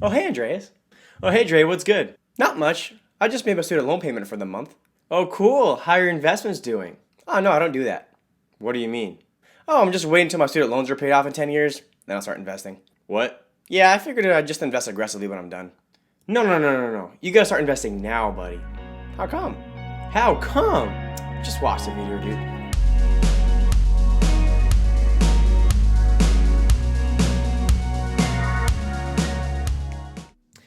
Oh, hey, Andreas. Oh, hey, Dre, what's good? Not much. I just made my student loan payment for the month. Oh, cool. How are your investments doing? Oh, no, I don't do that. What do you mean? Oh, I'm just waiting until my student loans are paid off in 10 years, then I'll start investing. What? Yeah, I figured I'd just invest aggressively when I'm done. No. You gotta start investing now, buddy. How come? How come? Just watch the video, dude.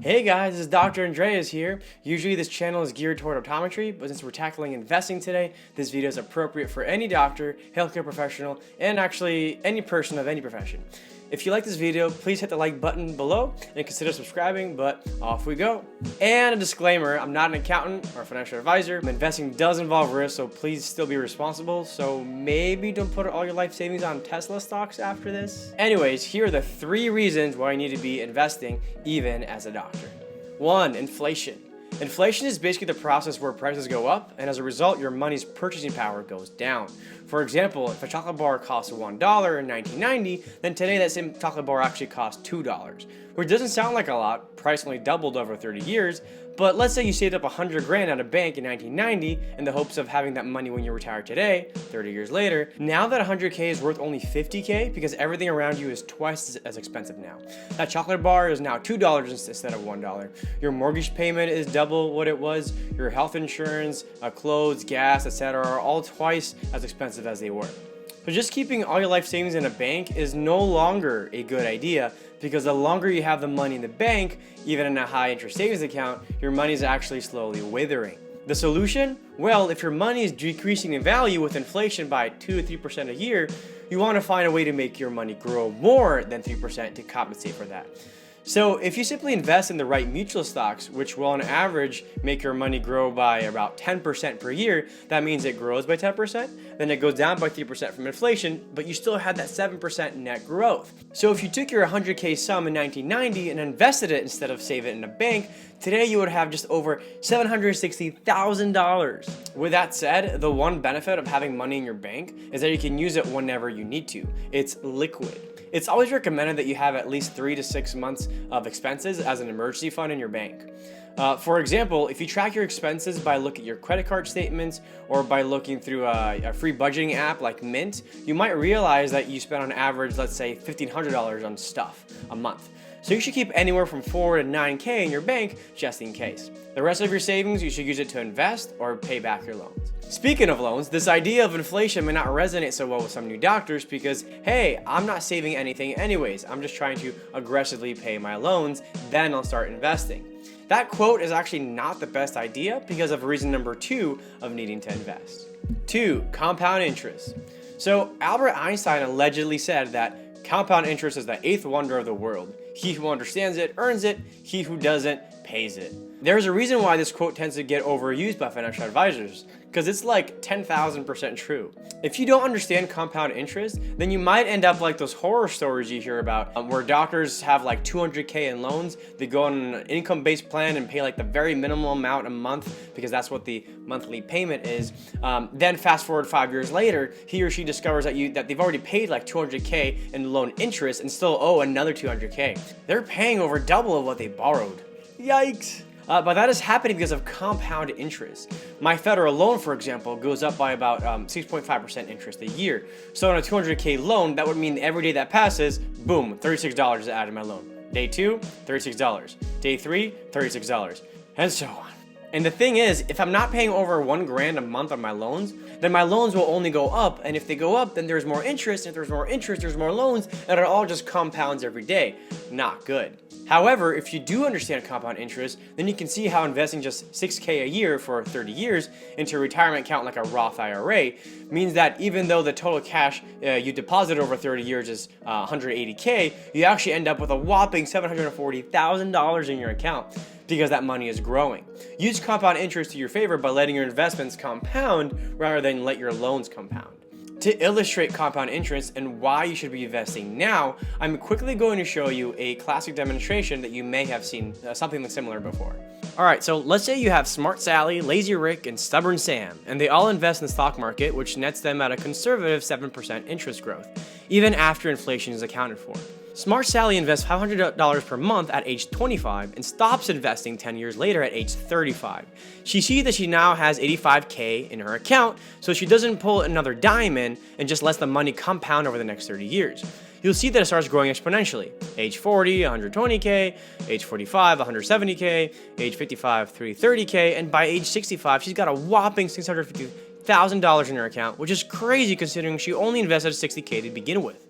Hey guys, this is Dr. Andreas here. Usually this channel is geared toward optometry, but since we're tackling investing today, this video is appropriate for any doctor, healthcare professional, and actually any person of any profession. If you like this video, please hit the like button below and consider subscribing, but off we go. And a disclaimer, I'm not an accountant or a financial advisor. Investing does involve risk, so please still be responsible. So maybe don't put all your life savings on Tesla stocks after this. Anyways, here are the 3 reasons why you need to be investing even as a doctor. 1, inflation. Inflation is basically the process where prices go up, and as a result, your money's purchasing power goes down. For example, if a chocolate bar costs $1 in 1990, then today that same chocolate bar actually costs $2, which doesn't sound like a lot. Price only doubled over 30 years, but let's say you saved up $100 grand at a bank in 1990 in the hopes of having that money when you retire today, 30 years later. Now that 100K is worth only 50K because everything around you is twice as expensive now. That chocolate bar is now $2 instead of $1. Your mortgage payment is double what it was. Your health insurance, clothes, gas, etc. are all twice as expensive as they were. So just keeping all your life savings in a bank is no longer a good idea, because the longer you have the money in the bank, even in a high interest savings account, your money is actually slowly withering. The solution? Well, if your money is decreasing in value with inflation by 2 to 3% a year, you want to find a way to make your money grow more than 3% to compensate for that. So if you simply invest in the right mutual stocks, which will on average make your money grow by about 10% per year, that means it grows by 10%, then it goes down by 3% from inflation, but you still had that 7% net growth. So if you took your 100K sum in 1990 and invested it instead of save it in a bank, today you would have just over $760,000. With that said, the one benefit of having money in your bank is that you can use it whenever you need to. It's liquid. It's always recommended that you have at least 3 to 6 months of expenses as an emergency fund in your bank. For example, if you track your expenses by looking at your credit card statements or by looking through a free budgeting app like Mint, you might realize that you spend on average, let's say $1,500 on stuff a month. So you should keep anywhere from 4 to 9K in your bank just in case. The rest of your savings, you should use it to invest or pay back your loans. Speaking of loans, this idea of inflation may not resonate so well with some new doctors because, hey, I'm not saving anything anyways. I'm just trying to aggressively pay my loans, then I'll start investing. That quote is actually not the best idea because of reason number 2 of needing to invest. 2, compound interest. So Albert Einstein allegedly said that compound interest is the 8th wonder of the world. He who understands it earns it, he who doesn't pays it. There's a reason why this quote tends to get overused by financial advisors, because it's like 10,000% true. If you don't understand compound interest, then you might end up like those horror stories you hear about where doctors have like 200K in loans, they go on an income-based plan and pay like the very minimal amount a month because that's what the monthly payment is. Then fast forward 5 years later, he or she discovers that they've already paid like 200K in loan interest and still owe another 200K. They're paying over double of what they borrowed. Yikes. But that is happening because of compound interest. My federal loan, for example, goes up by about 6.5% interest a year. So on a 200K loan, that would mean every day that passes, boom, $36 is added to my loan. Day 2, $36. Day 3, $36, and so on. And the thing is, if I'm not paying over $1,000 a month on my loans, then my loans will only go up. And if they go up, then there's more interest. And if there's more interest, there's more loans. And it all just compounds every day. Not good. However, if you do understand compound interest, then you can see how investing just $6K a year for 30 years into a retirement account like a Roth IRA means that even though the total cash you deposit over 30 years is $180K, you actually end up with a whopping $740,000 in your account because that money is growing. Use compound interest to your favor by letting your investments compound rather than let your loans compound. To illustrate compound interest and why you should be investing now, I'm quickly going to show you a classic demonstration that you may have seen something similar before. Alright, so let's say you have Smart Sally, Lazy Rick, and Stubborn Sam, and they all invest in the stock market, which nets them at a conservative 7% interest growth, even after inflation is accounted for. Smart Sally invests $500 per month at age 25 and stops investing 10 years later at age 35. She sees that she now has $85K in her account, so she doesn't pull another dime in and just lets the money compound over the next 30 years. You'll see that it starts growing exponentially. Age 40, 120K, age 45, 170K, age 55, 330K, and by age 65, she's got a whopping $650,000 in her account, which is crazy considering she only invested $60K to begin with.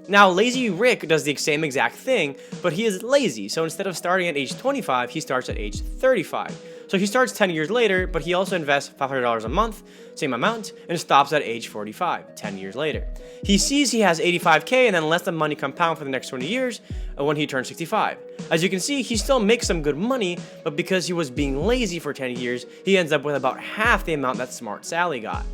Now, Lazy Rick does the same exact thing, but he is lazy, so instead of starting at age 25, he starts at age 35. So he starts 10 years later, but he also invests $500 a month, same amount, and stops at age 45, 10 years later. He sees he has $85K and then lets the money compound for the next 20 years when he turns 65. As you can see, he still makes some good money, but because he was being lazy for 10 years, he ends up with about half the amount that Smart Sally got.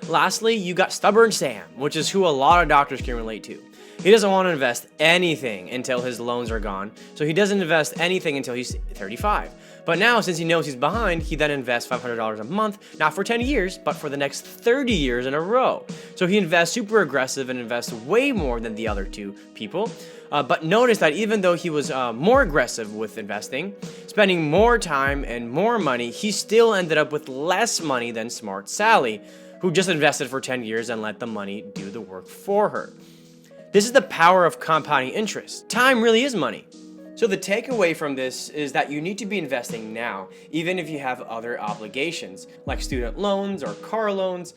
Lastly, you got Stubborn Sam, which is who a lot of doctors can relate to. He doesn't want to invest anything until his loans are gone, so he doesn't invest anything until he's 35. But now, since he knows he's behind, he then invests $500 a month, not for 10 years, but for the next 30 years in a row. So he invests super aggressive and invests way more than the other two people. But notice that even though he was more aggressive with investing, spending more time and more money, he still ended up with less money than Smart Sally, who just invested for 10 years and let the money do the work for her. This is the power of compounding interest. Time really is money. So the takeaway from this is that you need to be investing now, even if you have other obligations, like student loans or car loans,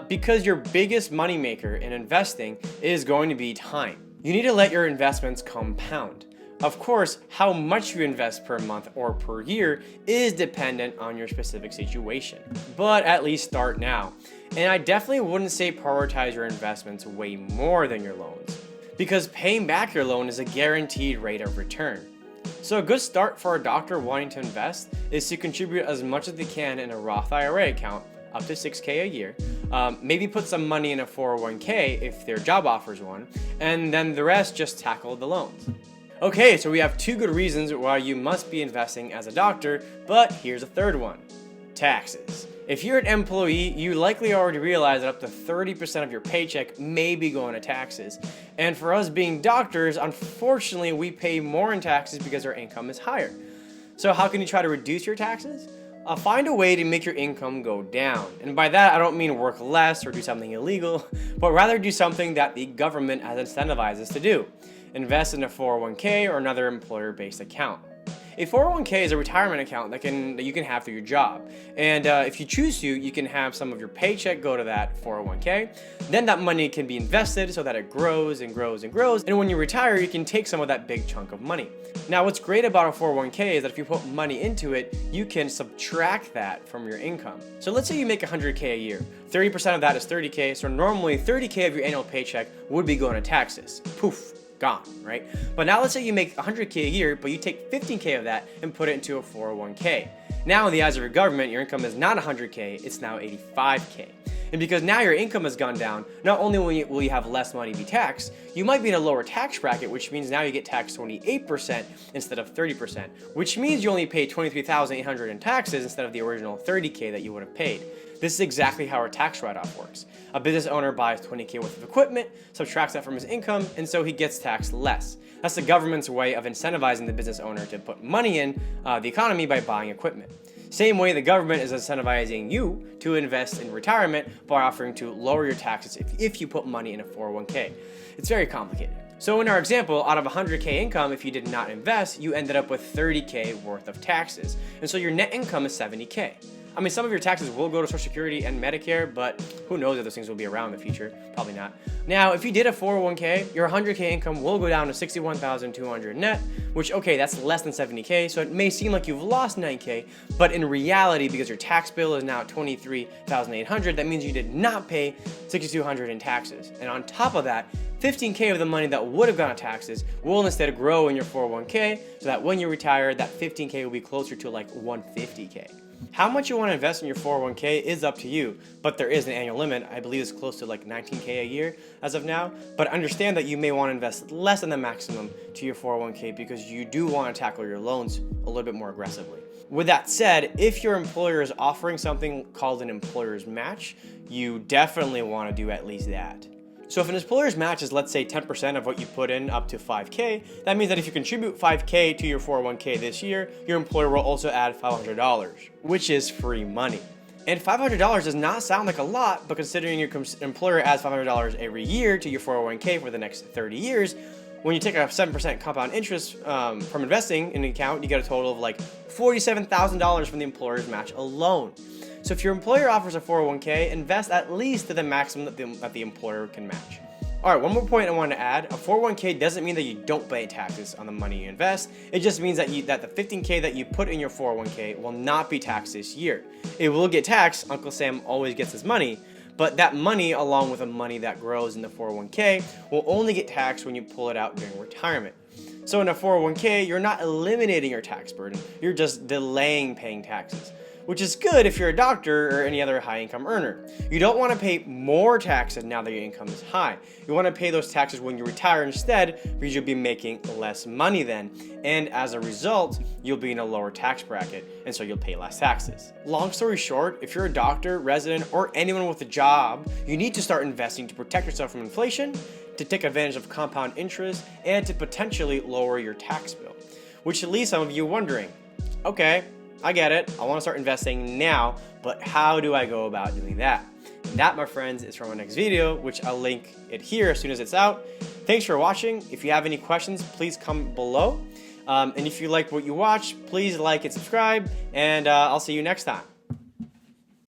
because your biggest moneymaker in investing is going to be time. You need to let your investments compound. Of course, how much you invest per month or per year is dependent on your specific situation, but at least start now. And I definitely wouldn't say prioritize your investments way more than your loans, because paying back your loan is a guaranteed rate of return. So a good start for a doctor wanting to invest is to contribute as much as they can in a Roth IRA account, up to $6K a year. Maybe put some money in a 401K if their job offers one, and then the rest just tackle the loans. Okay, so we have 2 good reasons why you must be investing as a doctor, but here's a third one: taxes. If you're an employee, you likely already realize that up to 30% of your paycheck may be going to taxes. And for us being doctors, unfortunately, we pay more in taxes because our income is higher. So how can you try to reduce your taxes? Find a way to make your income go down. And by that, I don't mean work less or do something illegal, but rather do something that the government has incentivized us to do. Invest in a 401k or another employer-based account. A 401k is a retirement account that you can have through your job. And if you choose to, you can have some of your paycheck go to that 401k. Then that money can be invested so that it grows and grows and grows. And when you retire, you can take some of that big chunk of money. Now, what's great about a 401k is that if you put money into it, you can subtract that from your income. So let's say you make $100K a year. 30% of that is $30K. So normally $30K of your annual paycheck would be going to taxes. Poof. Gone, right? But now let's say you make $100K a year, but you take $15K of that and put it into a 401k. Now in the eyes of your government, your income is not $100K, it's now $85K. And because now your income has gone down, not only will you have less money be taxed, you might be in a lower tax bracket, which means now you get taxed 28% instead of 30%, which means you only pay $23,800 in taxes instead of the original $30K that you would have paid. This is exactly how our tax write-off works. A business owner buys $20K worth of equipment, subtracts that from his income, and so he gets taxed less. That's the government's way of incentivizing the business owner to put money in the economy by buying equipment. Same way the government is incentivizing you to invest in retirement by offering to lower your taxes if you put money in a 401k. It's very complicated. So in our example, out of 100K income, if you did not invest, you ended up with 30K worth of taxes. And so your net income is 70K. I mean, some of your taxes will go to Social Security and Medicare, but who knows if those things will be around in the future? Probably not. Now, if you did a 401k, your 100K income will go down to 61,200 net, which, okay, that's less than 70K, so it may seem like you've lost 9K, but in reality, because your tax bill is now 23,800, that means you did not pay 6,200 in taxes. And on top of that, 15K of the money that would have gone to taxes will instead grow in your 401k, so that when you retire, that 15K will be closer to like 150K. How much you want to invest in your 401k is up to you, but there is an annual limit. I believe it's close to like 19K a year as of now, but understand that you may want to invest less than the maximum to your 401k because you do want to tackle your loans a little bit more aggressively. With that said, if your employer is offering something called an employer's match, you definitely want to do at least that. So if an employer's match is, let's say, 10% of what you put in up to 5K, that means that if you contribute 5K to your 401k this year, your employer will also add $500, which is free money. And $500 does not sound like a lot, but considering your employer adds $500 every year to your 401k for the next 30 years, when you take a 7% compound interest from investing in an account, you get a total of like $47,000 from the employer's match alone. So if your employer offers a 401k, invest at least to the maximum that the employer can match. All right, one more point I want to add. A 401k doesn't mean that you don't pay taxes on the money you invest. It just means that the 15K that you put in your 401k will not be taxed this year. It will get taxed. Uncle Sam always gets his money. But that money, along with the money that grows in the 401k, will only get taxed when you pull it out during retirement. So in a 401k, you're not eliminating your tax burden. You're just delaying paying taxes, which is good if you're a doctor or any other high-income earner. You don't want to pay more taxes now that your income is high. You want to pay those taxes when you retire instead, because you'll be making less money then. And as a result, you'll be in a lower tax bracket, and so you'll pay less taxes. Long story short, if you're a doctor, resident, or anyone with a job, you need to start investing to protect yourself from inflation, to take advantage of compound interest, and to potentially lower your tax bill. Which should leave some of you wondering, okay, I get it. I want to start investing now, but how do I go about doing that? And that, my friends, is from our next video, which I'll link it here as soon as it's out. Thanks for watching. If you have any questions, please comment below. And if you liked what you watched, please like and subscribe, and I'll see you next time.